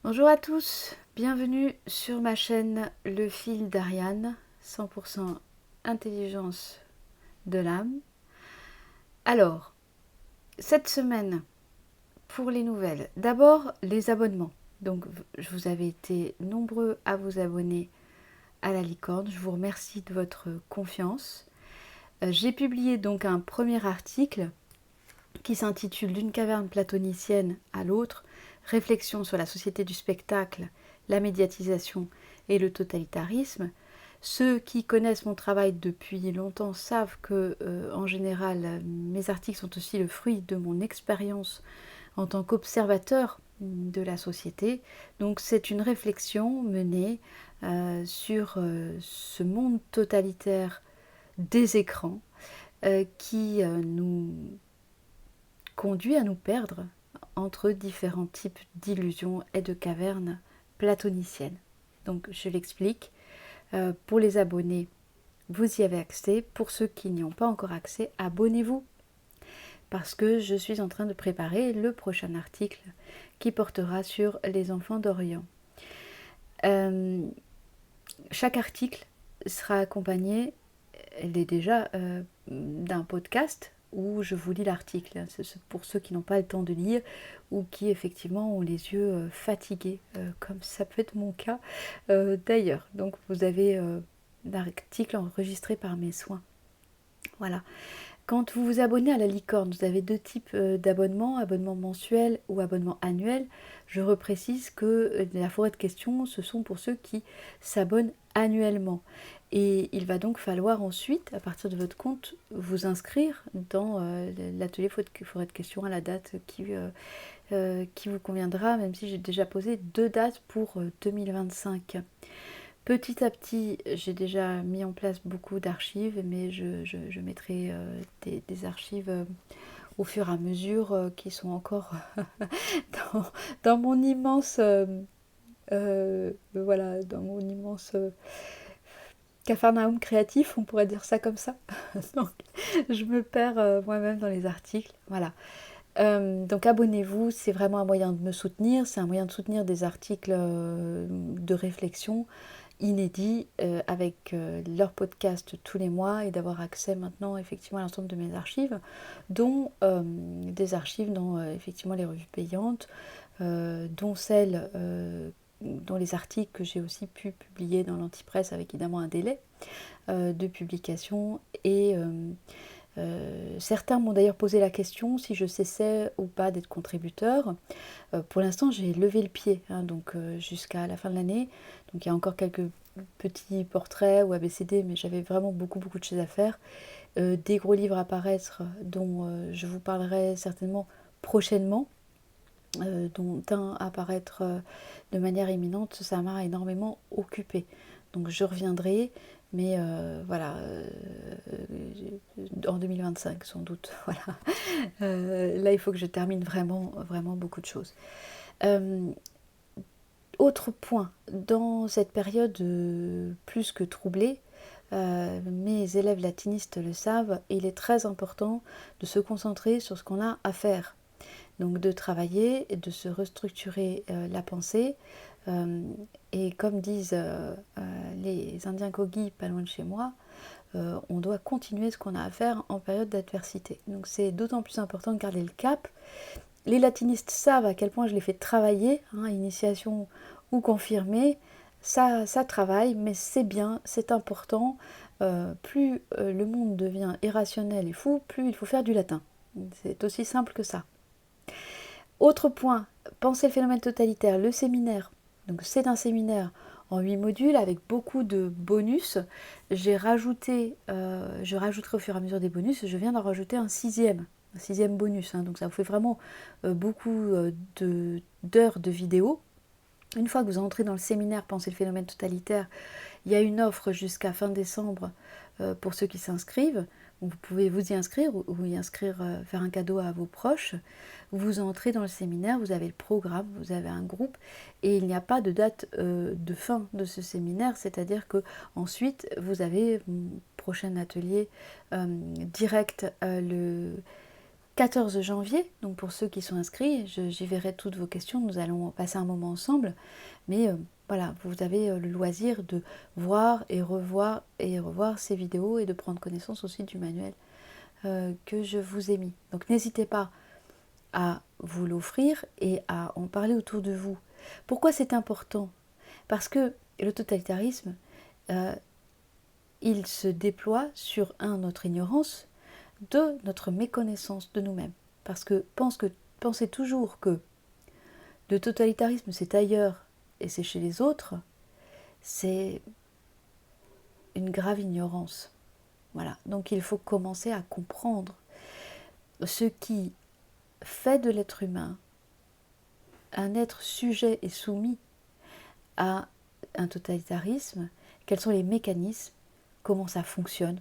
Bonjour à tous, bienvenue sur ma chaîne Le Fil d'Ariane, 100% intelligence de l'âme. Alors, cette semaine, pour les nouvelles, d'abord les abonnements. Donc, je vous avais été nombreux à vous abonner à la licorne, je vous remercie de votre confiance. J'ai publié donc un premier article qui s'intitule D'une caverne platonicienne à l'autre, réflexion sur la société du spectacle, la médiatisation et le totalitarisme. Ceux qui connaissent mon travail depuis longtemps savent que, en général, mes articles sont aussi le fruit de mon expérience en tant qu'observateur de la société. Donc c'est une réflexion menée sur ce monde totalitaire des écrans qui nous conduit à nous perdre entre différents types d'illusions et de cavernes platoniciennes. Donc je l'explique. Pour les abonnés, vous y avez accès. Pour ceux qui n'y ont pas encore accès, abonnez-vous. Parce que je suis en train de préparer le prochain article qui portera sur les enfants d'Orient. Chaque article sera accompagné, elle est déjà, d'un podcast où je vous lis l'article. C'est pour ceux qui n'ont pas le temps de lire ou qui effectivement ont les yeux fatigués, comme ça peut être mon cas d'ailleurs. Donc vous avez l'article enregistré par mes soins. Voilà. Quand vous vous abonnez à la licorne, vous avez deux types d'abonnements, abonnement mensuel ou abonnement annuel. Je reprécise que la forêt de questions, ce sont pour ceux qui s'abonnent annuellement. Et il va donc falloir ensuite, à partir de votre compte, vous inscrire dans l'atelier forêt de questions à la date qui vous conviendra, même si j'ai déjà posé 2 dates pour 2025. Petit à petit, j'ai déjà mis en place beaucoup d'archives, mais je mettrai des archives au fur et à mesure qui sont encore dans mon immense voilà, dans mon immense capharnaüm créatif, on pourrait dire ça comme ça. Donc, je me perds moi-même dans les articles. Voilà. Donc abonnez-vous, c'est vraiment un moyen de me soutenir, c'est un moyen de soutenir des articles de réflexion inédits avec leur podcast tous les mois et d'avoir accès maintenant effectivement à l'ensemble de mes archives, dont des archives dans effectivement les revues payantes, dont celles dont les articles que j'ai aussi pu publier dans l'Antipresse avec évidemment un délai de publication et certains m'ont d'ailleurs posé la question si je cessais ou pas d'être contributeur. Pour l'instant, j'ai levé le pied, hein, donc jusqu'à la fin de l'année. Donc il y a encore quelques petits portraits ou ABCD, mais j'avais vraiment beaucoup de choses à faire. Des gros livres à paraître dont je vous parlerai certainement prochainement, dont un à paraître de manière imminente. Ça m'a énormément occupée. Donc je reviendrai, mais voilà, en 2025 sans doute. Voilà. Là, il faut que je termine vraiment beaucoup de choses. Autre point, dans cette période plus que troublée, mes élèves latinistes le savent, il est très important de se concentrer sur ce qu'on a à faire. Donc de travailler et de se restructurer la pensée. Et comme disent les Indiens Kogi, pas loin de chez moi, on doit continuer ce qu'on a à faire en période d'adversité. Donc c'est d'autant plus important de garder le cap. Les latinistes savent à quel point je les fais travailler, hein, initiation ou confirmée, ça travaille, mais c'est bien, c'est important. Plus le monde devient irrationnel et fou, plus il faut faire du latin. C'est aussi simple que ça. Autre point, penser le phénomène totalitaire, le séminaire. Donc c'est un séminaire en 8 modules avec beaucoup de bonus. Je rajouterai au fur et à mesure des bonus, je viens d'en rajouter un sixième bonus. Hein, donc ça vous fait vraiment beaucoup d'heures de vidéos. Une fois que vous entrez dans le séminaire Penser le phénomène totalitaire, il y a une offre jusqu'à fin décembre pour ceux qui s'inscrivent. Vous pouvez vous y inscrire ou y inscrire, faire un cadeau à vos proches. Vous entrez dans le séminaire, vous avez le programme, vous avez un groupe et il n'y a pas de date de fin de ce séminaire, c'est-à-dire que ensuite vous avez prochain atelier direct 14 janvier, donc pour ceux qui sont inscrits, j'y verrai toutes vos questions, nous allons passer un moment ensemble, mais voilà, vous avez le loisir de voir et revoir ces vidéos et de prendre connaissance aussi du manuel que je vous ai mis. Donc n'hésitez pas à vous l'offrir et à en parler autour de vous. Pourquoi c'est important? Parce que le totalitarisme, il se déploie sur notre ignorance, de notre méconnaissance de nous-mêmes. Parce que pensez toujours que le totalitarisme c'est ailleurs et c'est chez les autres, c'est une grave ignorance. Voilà. Donc il faut commencer à comprendre ce qui fait de l'être humain un être sujet et soumis à un totalitarisme, quels sont les mécanismes, comment ça fonctionne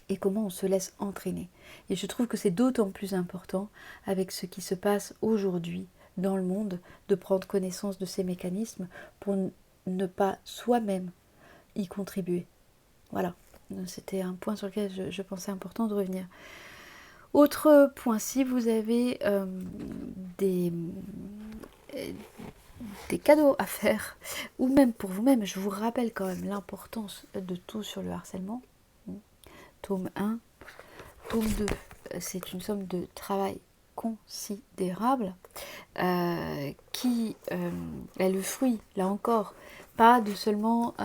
et comment on se laisse entraîner. Et je trouve que c'est d'autant plus important avec ce qui se passe aujourd'hui dans le monde de prendre connaissance de ces mécanismes pour ne pas soi-même y contribuer. Voilà, c'était un point sur lequel je pensais important de revenir. Autre point, si vous avez des cadeaux à faire, ou même pour vous-même, je vous rappelle quand même l'importance de tout sur le harcèlement. Tome 1, tome 2, c'est une somme de travail considérable qui est le fruit, là encore, pas de seulement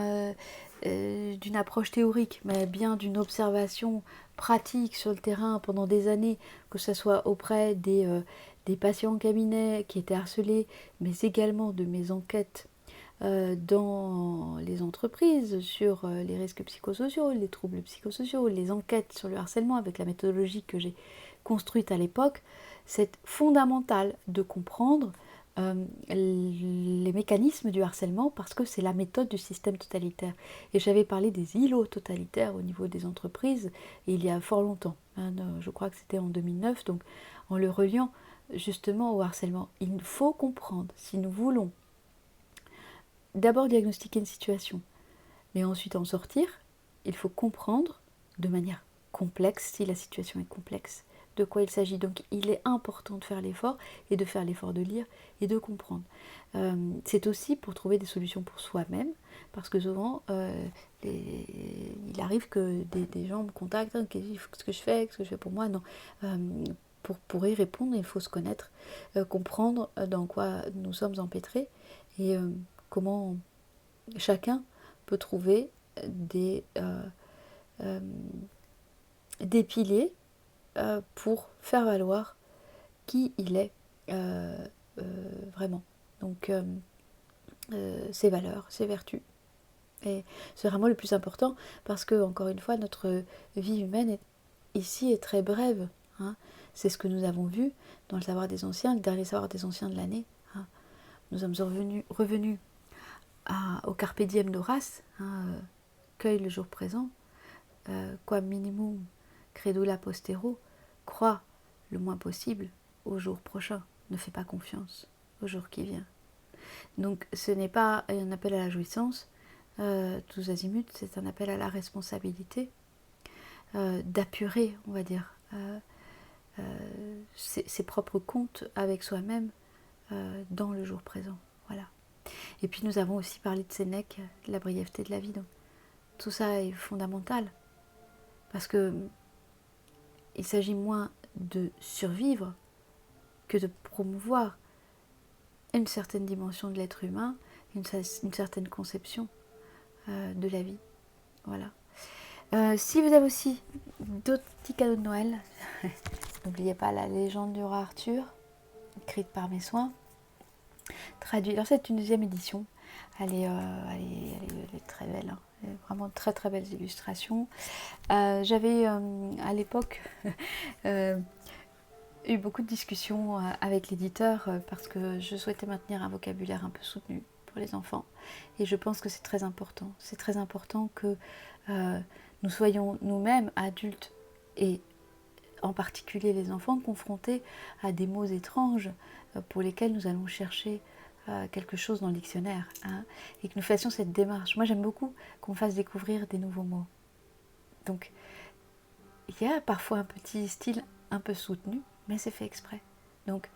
d'une approche théorique, mais bien d'une observation pratique sur le terrain pendant des années, que ce soit auprès des patients en cabinet qui étaient harcelés, mais également de mes enquêtes dans les entreprises sur les risques psychosociaux, les troubles psychosociaux, les enquêtes sur le harcèlement avec la méthodologie que j'ai construite à l'époque. C'est fondamental de comprendre les mécanismes du harcèlement parce que c'est la méthode du système totalitaire. Et j'avais parlé des îlots totalitaires au niveau des entreprises il y a fort longtemps, hein, je crois que c'était en 2009, donc en le reliant justement au harcèlement. Il faut comprendre, si nous voulons d'abord diagnostiquer une situation, mais ensuite en sortir, il faut comprendre de manière complexe, si la situation est complexe, de quoi il s'agit. Donc il est important de faire l'effort, et de faire l'effort de lire et de comprendre. C'est aussi pour trouver des solutions pour soi-même, parce que souvent, il arrive que des gens me contactent, hein, qu'est-ce que je fais, qu'est-ce que je fais pour moi, non. Pour y répondre, il faut se connaître, comprendre dans quoi nous sommes empêtrés, et comment chacun peut trouver des piliers pour faire valoir qui il est vraiment. Donc ses valeurs, ses vertus. Et c'est vraiment le plus important parce que, encore une fois, notre vie humaine ici est très brève. Hein. C'est ce que nous avons vu dans le savoir des anciens, le dernier savoir des anciens de l'année. Hein. Nous sommes revenus au carpe diem d'Horace, hein, cueille le jour présent, quam minimum credula postero, crois le moins possible au jour prochain, ne fais pas confiance au jour qui vient. Donc ce n'est pas un appel à la jouissance, tous azimuts, c'est un appel à la responsabilité, d'apurer, on va dire, ses propres comptes avec soi-même dans le jour présent. Voilà. Et puis nous avons aussi parlé de Sénèque, de la brièveté de la vie. Donc tout ça est fondamental parce que il s'agit moins de survivre que de promouvoir une certaine dimension de l'être humain, une certaine conception de la vie. Voilà. Si vous avez aussi d'autres petits cadeaux de Noël, n'oubliez pas la légende du roi Arthur, écrite par mes soins, traduite. Alors c'est une deuxième édition. Elle est très belle. Hein. Vraiment très très belles illustrations. J'avais à l'époque eu beaucoup de discussions avec l'éditeur parce que je souhaitais maintenir un vocabulaire un peu soutenu pour les enfants. Et je pense que c'est très important. C'est très important que nous soyons nous-mêmes adultes et en particulier les enfants confrontés à des mots étranges pour lesquels nous allons chercher quelque chose dans le dictionnaire, hein, et que nous fassions cette démarche. Moi j'aime beaucoup qu'on fasse découvrir des nouveaux mots. Donc il y a parfois un petit style un peu soutenu, mais c'est fait exprès. Donc,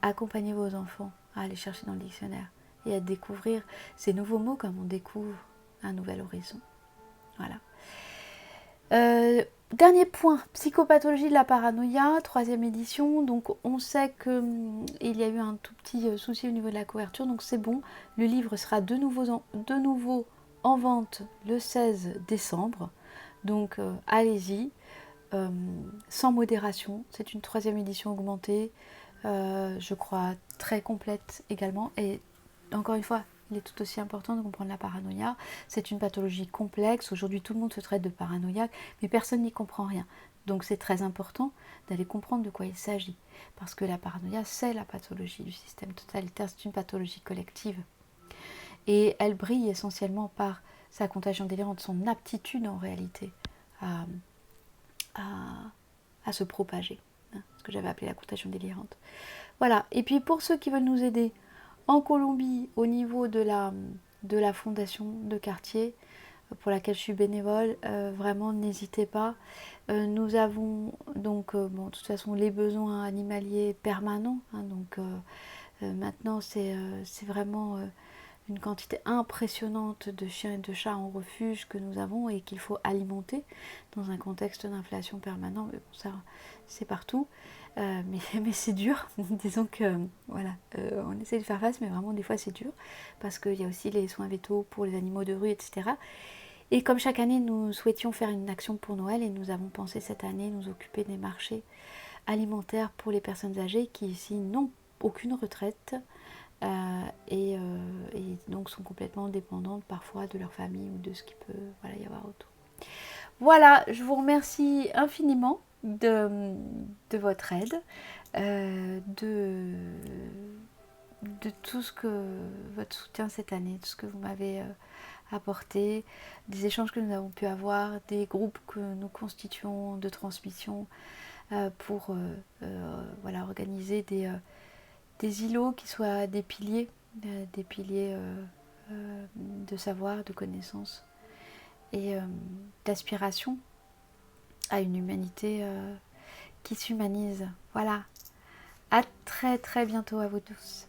accompagnez vos enfants à aller chercher dans le dictionnaire et à découvrir ces nouveaux mots comme on découvre un nouvel horizon. Voilà. Dernier point, psychopathologie de la paranoïa, 3e édition. Donc on sait qu'il y a eu un tout petit souci au niveau de la couverture, donc c'est bon. Le livre sera de nouveau en vente le 16 décembre. Donc allez-y, sans modération. C'est une 3e édition augmentée, je crois très complète également. Et encore une fois, il est tout aussi important de comprendre la paranoïa. C'est une pathologie complexe. Aujourd'hui, tout le monde se traite de paranoïaque, mais personne n'y comprend rien. Donc c'est très important d'aller comprendre de quoi il s'agit. Parce que la paranoïa, c'est la pathologie du système totalitaire. C'est une pathologie collective. Et elle brille essentiellement par sa contagion délirante, son aptitude en réalité à se propager. Ce que j'avais appelé la contagion délirante. Voilà. Et puis pour ceux qui veulent nous aider, en Colombie, au niveau de la fondation de quartier, pour laquelle je suis bénévole, vraiment n'hésitez pas. Nous avons donc, de toute façon, les besoins animaliers permanents. Donc maintenant, c'est vraiment une quantité impressionnante de chiens et de chats en refuge que nous avons et qu'il faut alimenter dans un contexte d'inflation permanent. Mais bon, ça, c'est partout. Mais c'est dur. Disons que voilà, on essaie de faire face, mais vraiment des fois c'est dur parce qu'il y a aussi les soins vétos pour les animaux de rue, etc. Et comme chaque année, nous souhaitions faire une action pour Noël et nous avons pensé cette année nous occuper des marchés alimentaires pour les personnes âgées qui ici n'ont aucune retraite et donc sont complètement dépendantes parfois de leur famille ou de ce qui peut y avoir autour. Voilà, je vous remercie infiniment de votre aide, de tout ce que votre soutien cette année, tout ce que vous m'avez apporté, des échanges que nous avons pu avoir, des groupes que nous constituons de transmission pour organiser des îlots qui soient des piliers de savoir, de connaissances et d'aspiration à une humanité qui s'humanise. Voilà. À très très bientôt à vous tous.